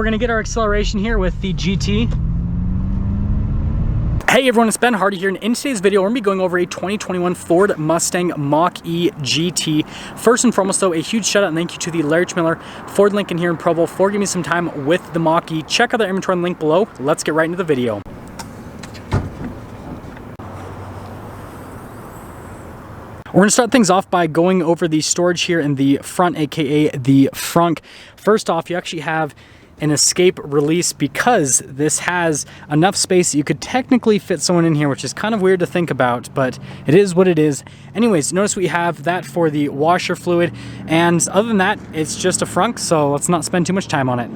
we're gonna get our acceleration here with the GT. Hey everyone, it's Ben Hardy here, and in today's video, we're gonna be going over a 2021 Ford Mustang Mach-E GT. First and foremost though, a huge shout out and thank you to the Larry Miller Ford Lincoln here in Provo for giving me some time with the Mach-E. Check out their inventory on the link below. Let's get right into the video. We're gonna start things off by going over the storage here in the front, aka the frunk. First off, you actually have an escape release because this has enough space that you could technically fit someone in here, which is kind of weird to think about, but it is what it is. Anyways, notice we have that for the washer fluid, and other than that, it's just a frunk, so let's not spend too much time on it.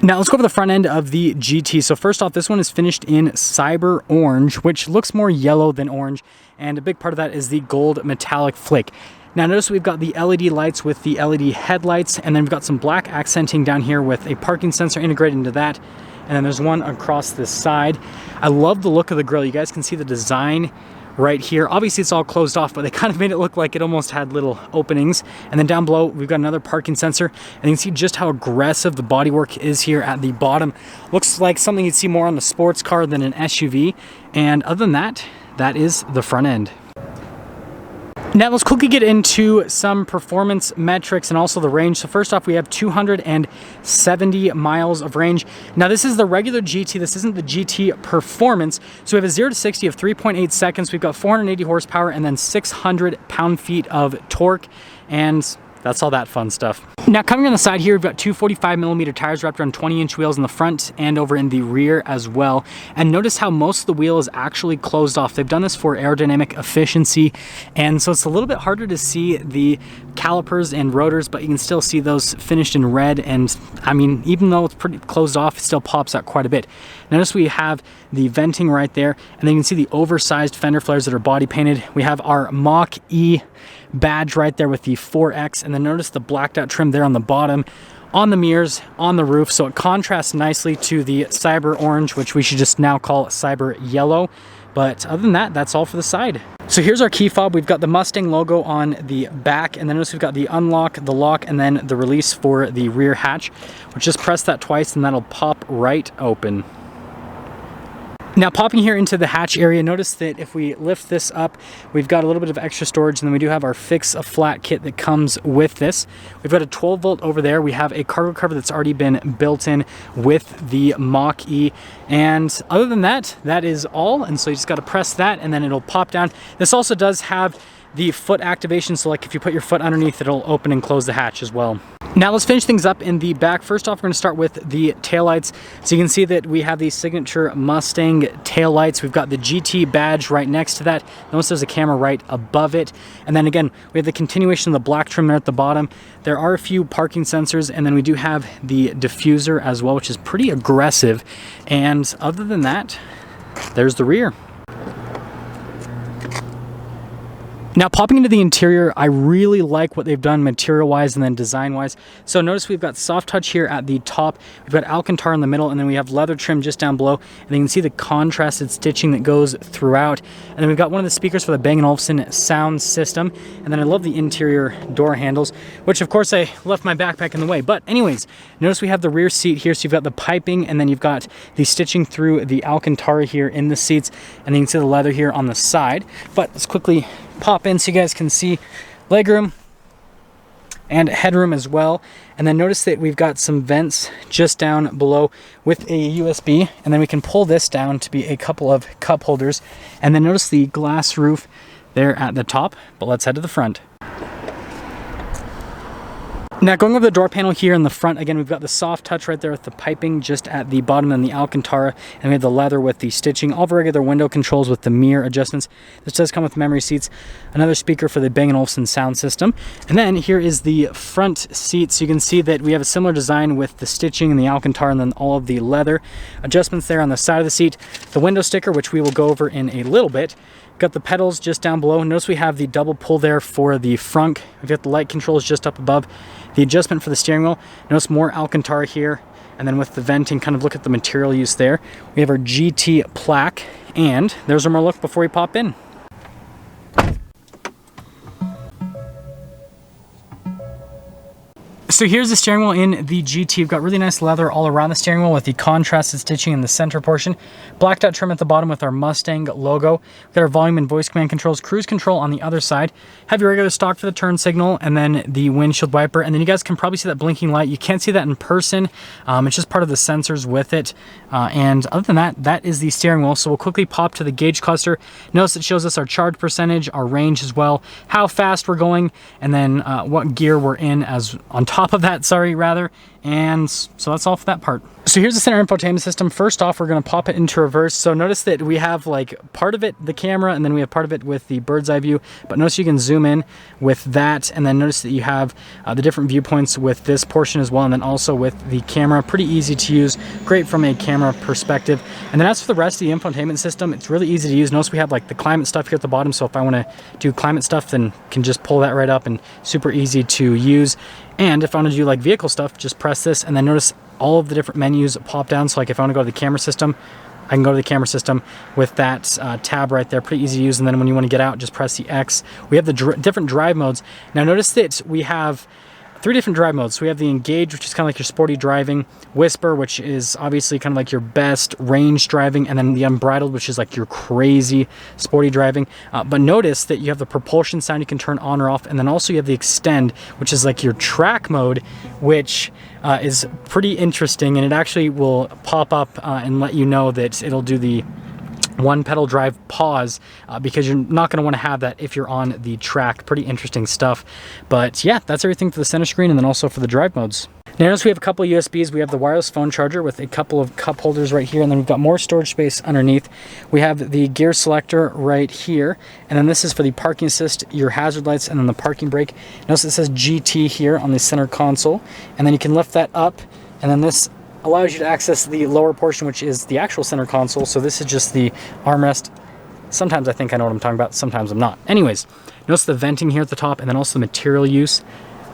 Now let's go over the front end of the GT. So first off, this one is finished in cyber orange, which looks more yellow than orange, and a big part of that is the gold metallic flake. Now notice we've got the LED lights with the LED headlights, and then we've got some black accenting down here with a parking sensor integrated into that, and then there's one across this side. I love the look of the grille. You guys can see the design right here. Obviously it's all closed off, but they kind of made it look like it almost had little openings. And then down below we've got another parking sensor, and you can see just how aggressive the bodywork is here at the bottom. Looks like something you'd see more on a sports car than an SUV. And other than that, that is the front end. Now let's quickly get into some performance metrics and also the range. So first off, we have 270 miles of range. Now this is the regular GT, this isn't the GT Performance. So we have a 0 to 60 of 3.8 seconds. We've got 480 horsepower and then 600 pound-feet of torque. And that's all that fun stuff. Now coming on the side here, we've got two 45mm tires wrapped around 20-inch wheels in the front and over in the rear as well. And notice how most of the wheel is actually closed off. They've done this for aerodynamic efficiency, and so it's a little bit harder to see the calipers and rotors, but you can still see those finished in red. And I mean, even though it's pretty closed off, it still pops out quite a bit. Notice we have the venting right there, and then you can see the oversized fender flares that are body painted. We have our Mach-E badge right there with the 4X, and then notice the blacked out trim there on the bottom, on the mirrors, on the roof, so it contrasts nicely to the cyber orange, which we should just now call cyber yellow. But other than that, that's all for the side. So here's our key fob. We've got the Mustang logo on the back, and then notice we've got the unlock, the lock, and then the release for the rear hatch. We'll just press that twice and that'll pop right open. Now popping here into the hatch area, notice that if we lift this up, we've got a little bit of extra storage, and then we do have our fix a flat kit that comes with this. We've got a 12 volt over there. We have a cargo cover that's already been built in with the Mach-E. And other than that, that is all. And so you just got to press that and then it'll pop down. This also does have the foot activation, so like if you put your foot underneath, it'll open and close the hatch as well. Now let's finish things up in the back. First off, we're going to start with the taillights. So you can see that we have these signature Mustang taillights. We've got the GT badge right next to that. Notice there's a camera right above it. And then again, we have the continuation of the black trim there at the bottom. There are a few parking sensors, and then we do have the diffuser as well, which is pretty aggressive. And other than that, there's the rear. Now popping into the interior, I really like what they've done material-wise and then design-wise. So notice we've got soft touch here at the top, we've got Alcantara in the middle, and then we have leather trim just down below, and then you can see the contrasted stitching that goes throughout. And then we've got one of the speakers for the Bang & Olufsen sound system, and then I love the interior door handles, which of course I left my backpack in the way. But anyways, notice we have the rear seat here, so you've got the piping, and then you've got the stitching through the Alcantara here in the seats, and then you can see the leather here on the side. But let's quickly pop in so you guys can see legroom and headroom as well. And then notice that we've got some vents just down below with a USB, and then we can pull this down to be a couple of cup holders. And then notice the glass roof there at the top. But let's head to the front. Now going over the door panel here in the front, again, we've got the soft touch right there with the piping just at the bottom and the Alcantara, and we have the leather with the stitching, all the regular window controls with the mirror adjustments. This does come with memory seats, another speaker for the Bang & Olufsen sound system. And then here is the front seat, so you can see that we have a similar design with the stitching and the Alcantara and then all of the leather adjustments there on the side of the seat. The window sticker, which we will go over in a little bit. Got the pedals just down below. Notice we have the double pull there for the frunk. We've got the light controls just up above. The adjustment for the steering wheel. Notice more Alcantara here. And then with the venting, kind of look at the material use there. We have our GT plaque. And there's one more look before we pop in. So here's the steering wheel in the GT. You've got really nice leather all around the steering wheel with the contrasted stitching in the center portion. Blacked out trim at the bottom with our Mustang logo. We've got our volume and voice command controls, cruise control on the other side. Have your regular stock for the turn signal and then the windshield wiper. And then you guys can probably see that blinking light. You can't see that in person. It's just part of the sensors with it. And other than that, that is the steering wheel. So we'll quickly pop to the gauge cluster. Notice it shows us our charge percentage, our range as well, how fast we're going, and then what gear we're in as on top of that, and so that's all for that part. So here's the center infotainment system. First off, we're going to pop it into reverse. So notice that we have like part of it, the camera, and then we have part of it with the bird's eye view. But notice you can zoom in with that, and then notice that you have the different viewpoints with this portion as well, and then also with the camera. Pretty easy to use, great from a camera perspective. And then as for the rest of the infotainment system, it's really easy to use. Notice we have like the climate stuff here at the bottom. So if I want to do climate stuff, then can just pull that right up and super easy to use. And if I want to do like vehicle stuff, just press this, and then notice all of the different menus pop down. So like if I want to go to the camera system, I can go to the camera system with that tab right there. Pretty easy to use. And then when you want to get out, just press the X. We have the different drive modes. Now notice that we have 3 different drive modes. So we have the Engage, which is kind of like your sporty driving, Whisper, which is obviously kind of like your best range driving, and then the Unbridled, which is like your crazy sporty driving. But notice that you have the propulsion sound you can turn on or off, and then also you have the Extend, which is like your track mode, which is pretty interesting, and it actually will pop up and let you know that it'll do the one pedal drive pause because you're not going to want to have that if you're on the track. Pretty interesting stuff. But yeah, that's everything for the center screen, and then also for the drive modes. Now notice we have a couple of USBs. We have the wireless phone charger with a couple of cup holders right here, and then we've got more storage space underneath. We have the gear selector right here, and then this is for the parking assist, your hazard lights, and then the parking brake. Notice it says GT here on the center console, and then you can lift that up, and then this allows you to access the lower portion, which is the actual center console. So this is just the armrest. Sometimes I think I know what I'm talking about, sometimes I'm not. Anyways, notice the venting here at the top, and then also the material use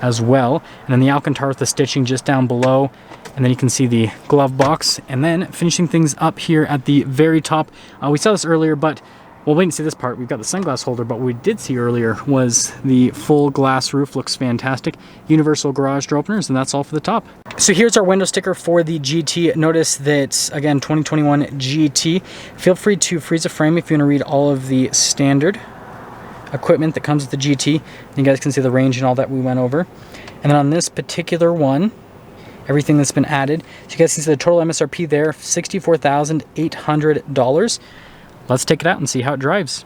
as well. And then the Alcantara with the stitching just down below. And then you can see the glove box. And then finishing things up here at the very top. We saw this earlier, but well, we didn't see this part. We've got the sunglass holder, but what we did see earlier was the full glass roof. Looks fantastic. Universal garage door openers, and that's all for the top. So here's our window sticker for the GT. Notice that, again, 2021 GT. Feel free to freeze a frame if you want to read all of the standard equipment that comes with the GT. You guys can see the range and all that we went over. And then on this particular one, everything that's been added. So you guys can see the total MSRP there, $64,800. Let's take it out and see how it drives.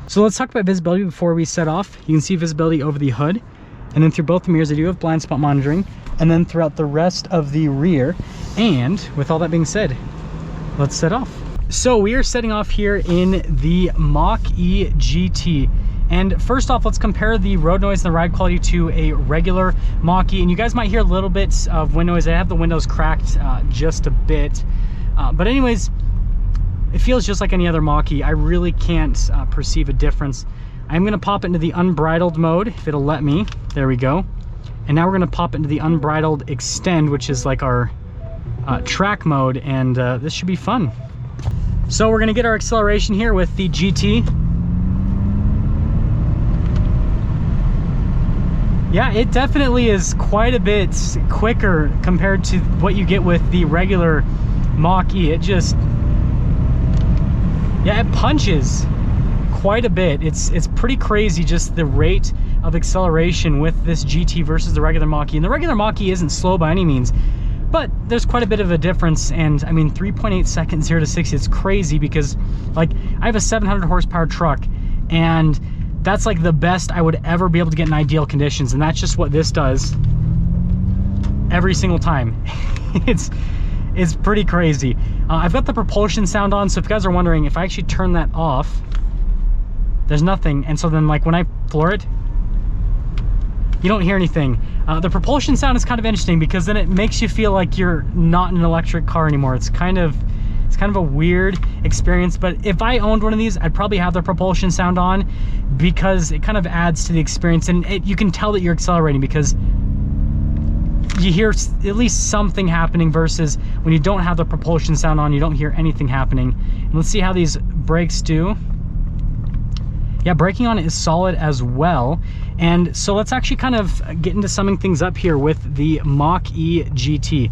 So let's talk about visibility before we set off. You can see visibility over the hood, and then through both the mirrors, they do have blind spot monitoring, and then throughout the rest of the rear. And with all that being said, let's set off. So we are setting off here in the Mach-E GT. And first off, let's compare the road noise and the ride quality to a regular Mach-E. And you guys might hear a little bit of wind noise. I have the windows cracked just a bit. But anyways, it feels just like any other Mach-E. I really can't perceive a difference. I'm gonna pop it into the unbridled mode, if it'll let me. There we go. And now we're gonna pop it into the unbridled extend, which is like our track mode, and this should be fun. So we're gonna get our acceleration here with the GT. Yeah, it definitely is quite a bit quicker compared to what you get with the regular Mach-E. It just, yeah, it punches quite a bit. It's pretty crazy just the rate of acceleration with this GT versus the regular Mach-E. And the regular Mach-E isn't slow by any means, but there's quite a bit of a difference. And I mean, 3.8 seconds 0 to 60, it's crazy because like I have a 700 horsepower truck, and that's like the best I would ever be able to get in ideal conditions, and that's just what this does every single time. It's pretty crazy. I've got the propulsion sound on, so if you guys are wondering, if I actually turn that off, there's nothing, and so then like when I floor it, you don't hear anything. The propulsion sound is kind of interesting because then it makes you feel like you're not in an electric car anymore. It's kind of a weird experience, but if I owned one of these, I'd probably have the propulsion sound on because it kind of adds to the experience, and you can tell that you're accelerating because you hear at least something happening, versus when you don't have the propulsion sound on, you don't hear anything happening. And let's see how these brakes do. yeah, braking on it is solid as well. And so let's actually kind of get into summing things up here with the Mach-E GT.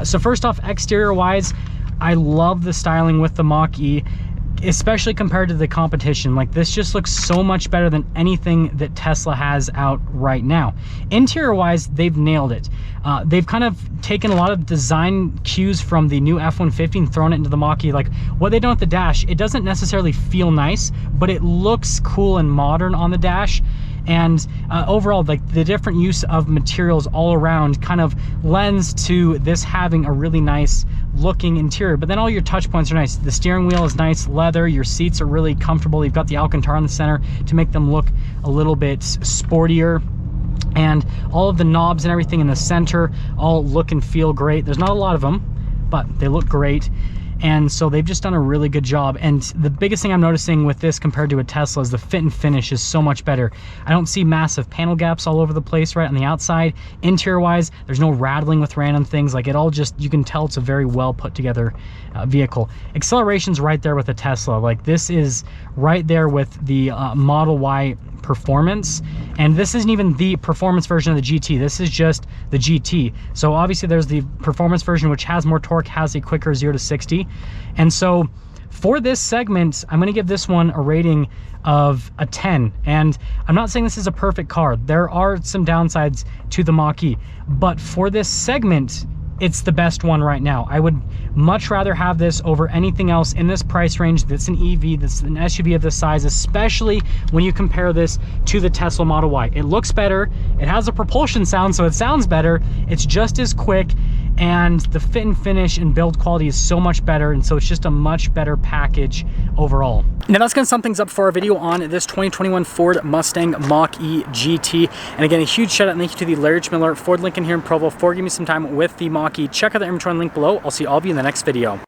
So first off, exterior wise, I love the styling with the Mach-E, especially compared to the competition. Like, this just looks so much better than anything that Tesla has out right now. Interior wise, they've nailed it. They've kind of taken a lot of design cues from the new F-150 and thrown it into the Mach-E. Like, what they done with the dash, it doesn't necessarily feel nice, but it looks cool and modern on the dash. And overall, like, the different use of materials all around kind of lends to this having a really nice looking interior. But then all your touch points are nice. The steering wheel is nice leather, your seats are really comfortable, you've got the Alcantara in the center to make them look a little bit sportier, and all of the knobs and everything in the center all look and feel great. There's not a lot of them, but they look great. And so they've just done a really good job. And the biggest thing I'm noticing with this compared to a Tesla is the fit and finish is so much better. I don't see massive panel gaps all over the place right on the outside. Interior wise, there's no rattling with random things. Like, it all just, you can tell it's a very well put together vehicle. Acceleration's right there with the Tesla. Like, this is right there with the Model Y performance, and this isn't even the performance version of the GT. This is just the GT. So obviously there's the performance version, which has more torque, has a quicker 0 to 60. And so for this segment, I'm going to give this one a rating of a 10. And I'm not saying this is a perfect car. There are some downsides to the Mach-E, but for this segment, it's the best one right now. I would much rather have this over anything else in this price range that's an EV, that's an SUV of this size, especially when you compare this to the Tesla Model Y. It looks better, it has a propulsion sound, so it sounds better, it's just as quick, and the fit and finish and build quality is so much better, and so it's just a much better package overall. Now that's going to sum things up for our video on this 2021 Ford Mustang Mach-E GT. And again, a huge shout out and thank you to the Larry H. Miller Ford Lincoln here in Provo for giving me some time with the Mach-E. Check out the inventory link below. I'll see all of you in the next video.